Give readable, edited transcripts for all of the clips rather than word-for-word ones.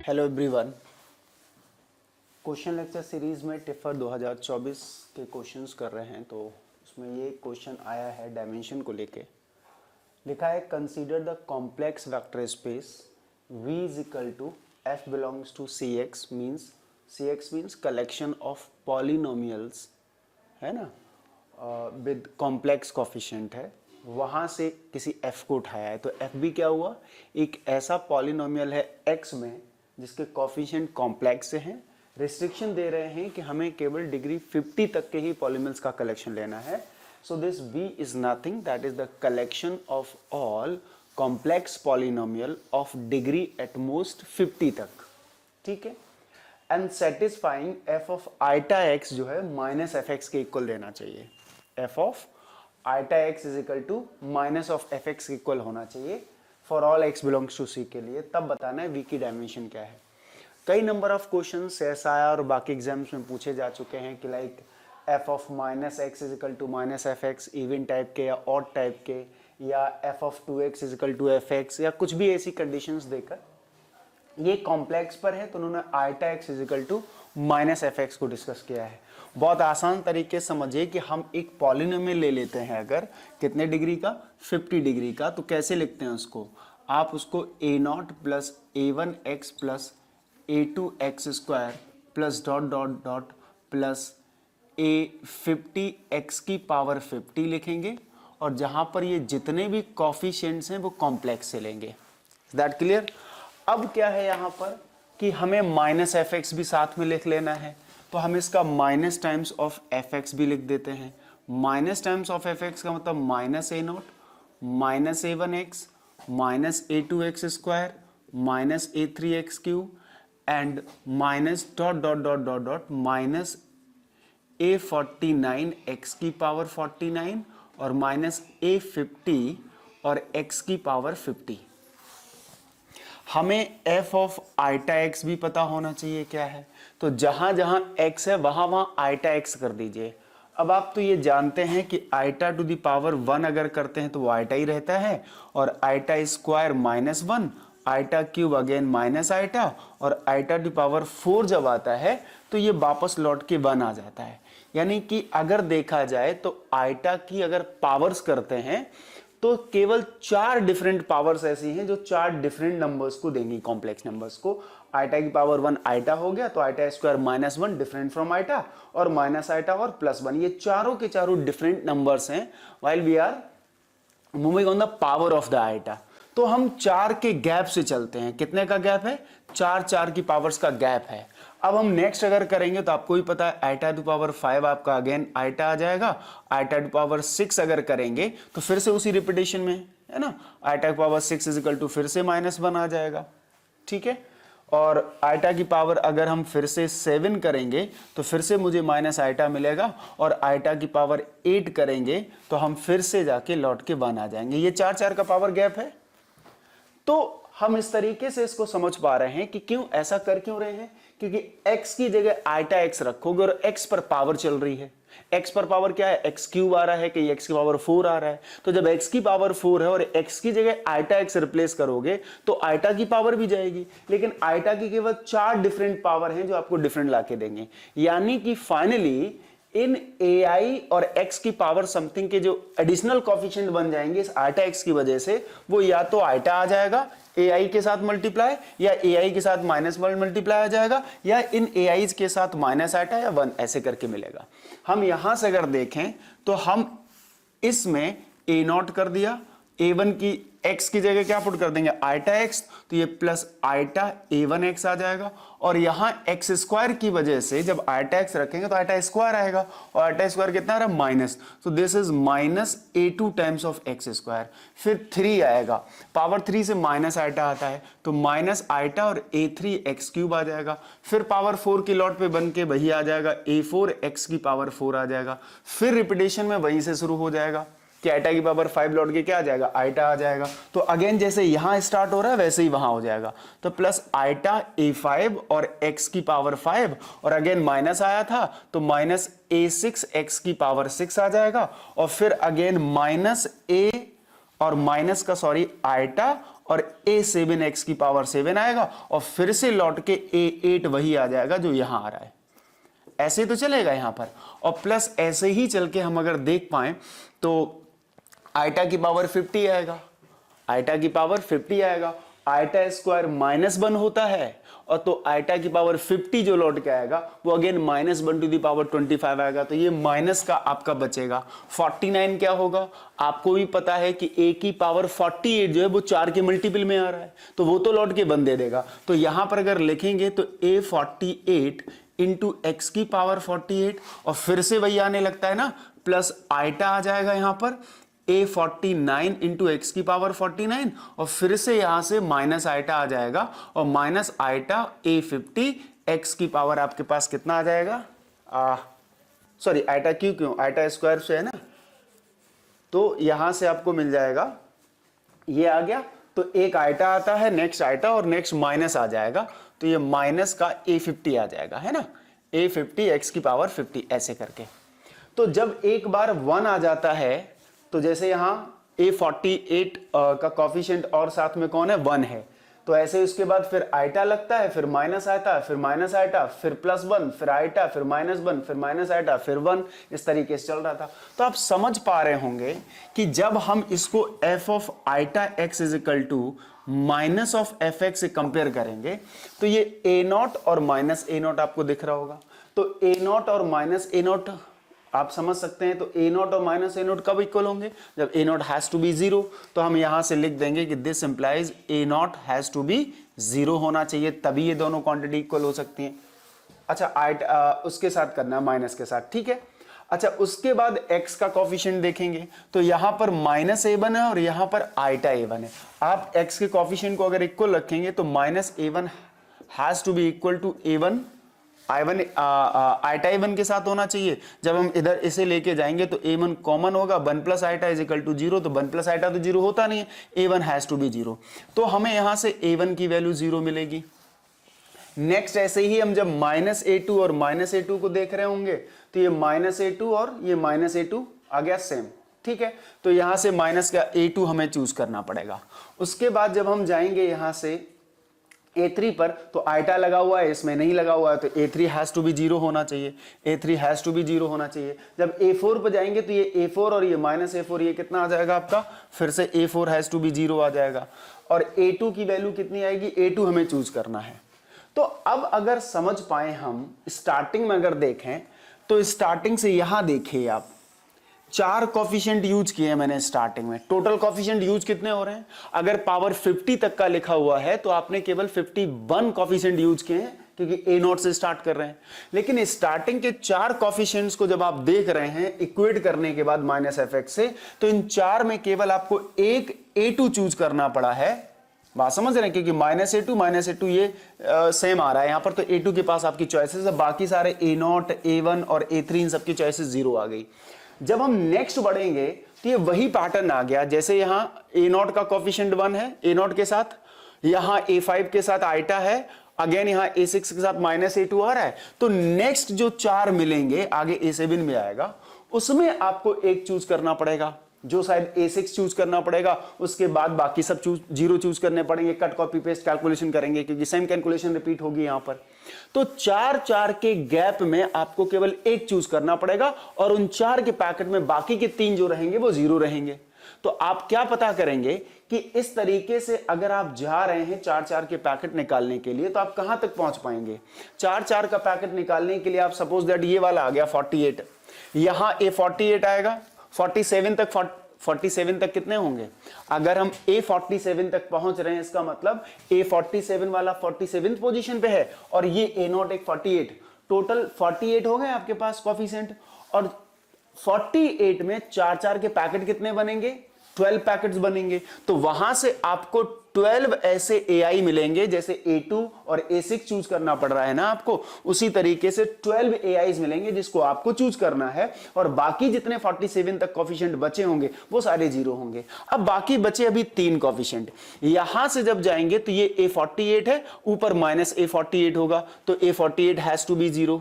Hello everyone. Question lecture series में tipper 2024 के questions कर रहे हैं। तो उसमें ये क्वेश्चन आया है डायमेंशन को लेके। लिखा है consider the complex vector space V is equal to F belongs to CX means collection of polynomials, है ना, विद कॉम्प्लेक्स कोफिशिएंट है। वहाँ से किसी f को उठाया है तो f भी क्या हुआ, एक ऐसा पॉलिनोमियल है x में जिसके कोफिशिएंट कॉम्प्लेक्स से हैं। रिस्ट्रिक्शन दे रहे हैं कि हमें केवल डिग्री 50 तक के ही पॉलिनोमियल्स का कलेक्शन लेना है। So this v is nothing that is the collection of all complex polynomial of degree at most 50 तक, ठीक है। And satisfying f of iota x जो है माइनस एफ एक्स के इक्वल देना चाहिए। f of iota x is equal to minus of F X के equal होना चाहिए for all x belongs to c के लिए। तब बताना है v की डायमेंशन क्या है। कई नंबर ऑफ क्वेश्चन SI और बाकी एग्जाम्स में पूछे जा चुके हैं कि like f of minus X is equal to minus F X, even type के या ऑड टाइप के, या f of 2x is equal to F X, या कुछ भी ऐसी कंडीशंस देकर ये कॉम्प्लेक्स पर है तो उन्होंने iota X is equal to minus F X को डिस्कस किया है। बहुत आसान तरीके से समझिए कि हम एक पॉलिनोमियल ले लेते हैं, अगर कितने डिग्री का, 50 डिग्री का, तो कैसे लिखते हैं उसको, आप उसको a0 plus a1x plus a2x square plus dot dot dot plus a50x की पावर 50 लिखेंगे, और जहां पर ये जितने भी कॉफिशिएंट्स हैं वो कॉम्प्लेक्स से लेंगे। That clear. अब क्या है यहाँ पर कि हमें माइनस एफ एक्स भी साथ में लिख लेना है, तो हम इसका minus times of F x भी लिख देते हैं। Minus times of F x का मतलब minus a0 minus a1x minus a2x square minus a3x cube and minus dot dot dot dot dot minus a49x की पावर 49 और माइनस a50 और x की पावर 50। हमें f ऑफ आइटा x भी पता होना चाहिए क्या है, तो जहां जहां x है वहां वहां आइटा x कर दीजिए। अब आप तो ये जानते हैं कि आइटा टू द पावर 1 अगर करते हैं तो वो आइटा ही रहता है, और iota square minus 1, iota cube again minus iota, और आइटा टू पावर 4 जब आता है तो ये वापस लौट के 1 आ जाता है। यानी कि अगर देखा जाए तो आइटा की अगर पावर्स करते हैं तो केवल 4 डिफरेंट पावर्स ऐसी हैं जो 4 डिफरेंट नंबर्स को देंगी, कॉम्प्लेक्स नंबर्स को। आइटा की पावर 1 आइटा हो गया तो iota square minus 1 different from iota, और माइनस आइटा और प्लस 1, ये चारों के चारों डिफरेंट नंबर्स हैं while we are moving on the power of the iota. तो हम 4 के गैप से चलते हैं। कितने का गैप है? 4 की पावर्स का गैप है। अब हम नेक्स्ट अगर करेंगे तो आपको ही पता है आइटा टू पावर 5 आपका अगेन आइटा आ जाएगा। आइटा टू पावर 6 अगर करेंगे तो फिर से उसी रिपीटेशन में, है ना, iota to power 6 is equal to फिर से माइनस 1 आ जाएगा, ठीक है। और आइटा की पावर अगर हम फिर से 7 करेंगे तो फिर से मुझे माइनस आइटा मिलेगा, और आइटा की पावर 8 करेंगे तो हम फिर से जाके लौट के 1 आ जाएंगे। ये 4 का पावर गैप है। तो हम इस तरीके से इसको समझ पा रहे हैं कि क्यों ऐसा कर क्यों रहे हैं, क्योंकि x की जगह आइटा x रखोगे और x पर पावर चल रही है। x पर पावर क्या है? x क्यूब आ रहा है कि x की पावर 4 आ रहा है। तो जब x की पावर 4 है और x की जगह आइटा x रिप्लेस करोगे तो आइटा की पावर भी जाएगी, लेकिन आइटा की केवल 4 डिफरेंट पावर हैं जो आपको डिफरेंट लाके देंगे। यानी कि फाइनली इन ai और x की पावर समथिंग के जो एडिशनल कॉफिशिएंट बन जाएंगे इस आइटा x की वजह से, वो या तो आइटा आ जाएगा ai के साथ मल्टीप्लाई, या ai के साथ माइनस 1 मल्टीप्लाई आ जाएगा, या इन ai के साथ माइनस आइटा या 1 ऐसे करके मिलेगा। हम यहां से अगर देखें तो हम इसमें a0 कर दिया, a1 की x की जगह क्या पुट कर देंगे? आइटा x, तो ये प्लस आइटा a1x आ जाएगा, और यहां x स्क्वायर की वजह से जब आइटा x रखेंगे तो आइटा स्क्वायर आएगा, और आइटा स्क्वायर कितना आ रहा है? माइनस, तो this is minus a2 times of x square. फिर 3 आएगा, पावर 3 से माइनस आइटा आता है तो माइनस आइटा और a3 x क्यूब आ जाएगा। फिर पावर 4 की लॉट पे बन के वही आ जाएगा, a4 x की पावर 4 आ जाएगा। फिर रिपीटेशन में वहीं से शुरू हो जाएगा कि आइटा की पावर 5 लौट के क्या आ जाएगा? आइटा आ जाएगा। तो अगेन जैसे यहां स्टार्ट हो रहा है वैसे ही वहां हो जाएगा, तो प्लस आइटा a5 और x की पावर 5, और अगेन माइनस आया था तो माइनस a6 x की पावर 6 आ जाएगा, और फिर अगेन माइनस a और माइनस का आइटा और A7 x की पावर 7 आएगा और फिर से लौट के A8 वही आ जाएगा जो यहां आ रहा है। ऐसे तो चलेगा यहां पर, और प्लस ऐसे ही चल के हम अगर देख पाए तो आइटा की पावर 50 आएगा, आइटा की पावर 50 आएगा, आइटा स्क्वायर -1 होता है, और तो आइटा की पावर 50 जो लौट के आएगा वो अगेन -1 टू दी पावर 25 आएगा, तो ये माइनस का आपका बचेगा। 49 क्या होगा, आपको भी पता है कि a की पावर 48 जो है वो 4 के मल्टीपल में आ रहा है, तो वो तो लौट के 1 दे देगा। तो यहां पर अगर लिखेंगे तो A48 इंटू एक्स की पावर 48, और फिर से वही आने लगता है ना, प्लस आइटा आ जाएगा यहां पर A49 इंटू एक्स की पावर 49, और फिर से यहां से माइनस आइटा आ जाएगा, और माइनस आइटा A50 एक्स की पावर आपके पास कितना आ जाएगा, सॉरी आइटा क्यों आइटा स्क्वायर से है ना, तो यहां से आपको मिल जाएगा, ये आ गया, तो एक आइटा आता है, नेक्स्ट आइटा और नेक्स्ट माइनस आ जाएगा, तो ये माइनस का A50 आ जाएगा, है ना, A50 एक्स की पावर 50 ऐसे करके। तो जब एक बार 1 आ जाता है, तो जैसे यहां A48 का कॉफिशिएंट और साथ में कौन है, 1 है, तो ऐसे उसके बाद फिर आइटा लगता है, फिर माइनस आता है, फिर माइनस आइटा, फिर +1, फिर आइटा, फिर -1, फिर माइनस आइटा, फिर 1, इस तरीके से चल रहा था। तो आप समझ पा रहे होंगे कि जब हम इसको f of iota x is equal to minus of F x से कंपेयर करेंगे, तो ये A0 और माइनस A0 आपको दिख रहा होगा, तो A0 और माइनस A0 आप समझ सकते हैं। तो A0 और माइनस A0 कब इक्वल होंगे, जब A0 हैज टू बी 0, तो हम यहां से लिख देंगे कि this implies A0 has to be 0 होना चाहिए, तभी ये दोनों क्वांटिटी इक्वल हो सकती हैं। अच्छा उसके साथ करना है, माइनस के साथ, ठीक है। अच्छा उसके बाद x का कॉफिशिएंट देखेंगे, तो यहां पर -A1 है और यहां पर आइटा A1 है। आप x के कॉफिशिएंट को अगर इक्वल रखेंगे तो -A1 has to be equal to A1 iota A1 के साथ होना चाहिए। जब हम इधर इसे लेके जाएंगे तो A1 कॉमन होगा, 1 plus iota is equal to 0, तो 1 प्लस आइटा तो 0 होता नहीं है, A1 हैज टू बी 0, तो हमें यहां से A1 की वैल्यू 0 मिलेगी। नेक्स्ट ऐसे ही हम जब -A2 और -A2 को देख रहे होंगे, तो ये -A2 और ये -A2 आ गया सेम, ठीक है। तो यहां से माइनस का A2 हमें चूज करना पड़ेगा। उसके बाद जब हम जाएंगे यहां से A3 पर, तो आइटा लगा हुआ है, इसमें नहीं लगा हुआ है, तो A3 हैज टू बी 0 होना चाहिए, A3 हैज टू बी 0 होना चाहिए। जब A4 पर जाएंगे तो ये A4 और ये -A4 ये कितना आ जाएगा आपका, फिर से A4 हैज टू बी 0 आ जाएगा, और A2 की वैल्यू कितनी आएगी, A2 हमें चूज करना है। तो अब अगर समझ पाए हम, स्टार्टिंग में अगर देखें तो स्टार्टिंग से यहां देखिए आप 4 कॉफिशिएंट यूज किए मैंने स्टार्टिंग में। टोटल कॉफिशिएंट यूज कितने हो रहे हैं, अगर पावर 50 तक का लिखा हुआ है तो आपने केवल 51 कॉफिशिएंट यूज किए हैं, क्योंकि A0 से स्टार्ट कर रहे हैं। लेकिन स्टार्टिंग के 4 कॉफिशिएंट्स को जब आप देख रहे हैं इक्वेट करने के बाद -fx से, तो इन 4 में केवल आपको एक A2 चूज करना पड़ा है। बात समझ रहे हैं, क्योंकि -A2 ये सेम आ रहा है यहां पर, तो A2 के पास आपकी चॉइसेस है, बाकी सारे A0 A1 और A3 इन सबकी चॉइसेस 0 आ गई। जब हम नेक्स्ट बढ़ेंगे तो ये वही पैटर्न आ गया, जैसे यहां A0 का कोफिशिएंट 1 है A0 के साथ, यहां A5 के साथ आइटा है, अगेन यहां A6 के साथ -A2 आ रहा है, तो नेक्स्ट जो 4 मिलेंगे आगे A7 में आएगा, उसमें आपको एक चूज करना पड़ेगा, जो शायद A6 चूज करना पड़ेगा, उसके बाद बाकी सब 0 चूज करने पड़ेंगे। कट कॉपी पेस्ट कैलकुलेशन करेंगे, क्योंकि सेम कैलकुलेशन रिपीट होगी यहां पर। तो 4 के गैप में आपको केवल एक चूज करना पड़ेगा, और उन 4 के पैकेट में बाकी के 3 जो रहेंगे वो 0 रहेंगे। तो आप क्या पता करेंगे कि इस तरीके से अगर आप जा रहे हैं 4 के पैकेट निकालने के लिए, तो आप कहां तक पहुंच पाएंगे। 4 का पैकेट निकालने के लिए आप सपोज दैट ये वाला आ गया 48, यहां A48 आएगा, 47 तक कितने होंगे, अगर हम A47 तक पहुंच रहे हैं, इसका मतलब A47 वाला 47th पोजीशन पे है, और ये A0 एक 48, टोटल 48 हो गए आपके पास कॉफिशिएंट। और 48 में 4 के पैकेट कितने बनेंगे, 12 पैकेट्स बनेंगे। तो वहां से आपको 12 ऐसे AI मिलेंगे, जैसे A2 और A6 चूज करना पड़ रहा है ना आपको, उसी तरीके से 12 AIs मिलेंगे जिसको आपको चूज करना है, और बाकी जितने 47 तक कॉफिशिएंट बचे होंगे वो सारे 0 होंगे। अब बाकी बचे अभी 3 कॉफिशिएंट, यहां से जब जाएंगे तो ये A48 है, ऊपर -A48 होगा, तो A48 हैज टू बी 0।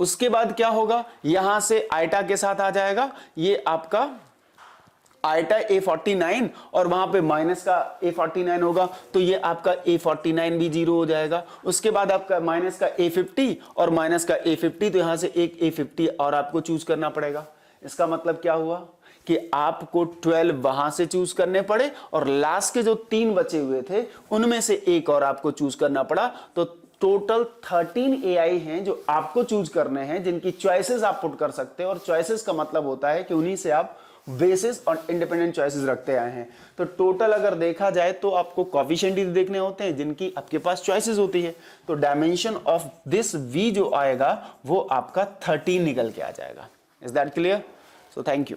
उसके बाद क्या होगा, यहां से आइटा के साथ आ जाएगा, ये आपका आइटा A49 और वहां पे माइनस का A49 होगा, तो ये आपका A49 भी 0 हो जाएगा। उसके बाद आपका माइनस का A50 और माइनस का A50, तो यहां से एक A50 और आपको चूज करना पड़ेगा। इसका मतलब क्या हुआ कि आपको 12 वहां से चूज करने पड़े और लास्ट के जो 3 बचे हुए थे उनमें से एक और आपको चूज करना पड़ा। तो टोटल 13 AI हैं जो आपको चूज करने हैं, जिनकी चॉइसेस आप पुट कर सकते हैं। और चॉइसेस का मतलब होता है कि उन्हीं से आप बेसिस और इंडिपेंडेंट चॉइसेस रखते आए हैं। तो टोटल अगर देखा जाए तो आपको कोफिशिएंट ही देखने होते हैं जिनकी आपके पास चॉइसेस होती है। तो डायमेंशन ऑफ दिस V जो आएगा वो आपका 13 निकल के आ जाएगा। Is that clear? So thank you.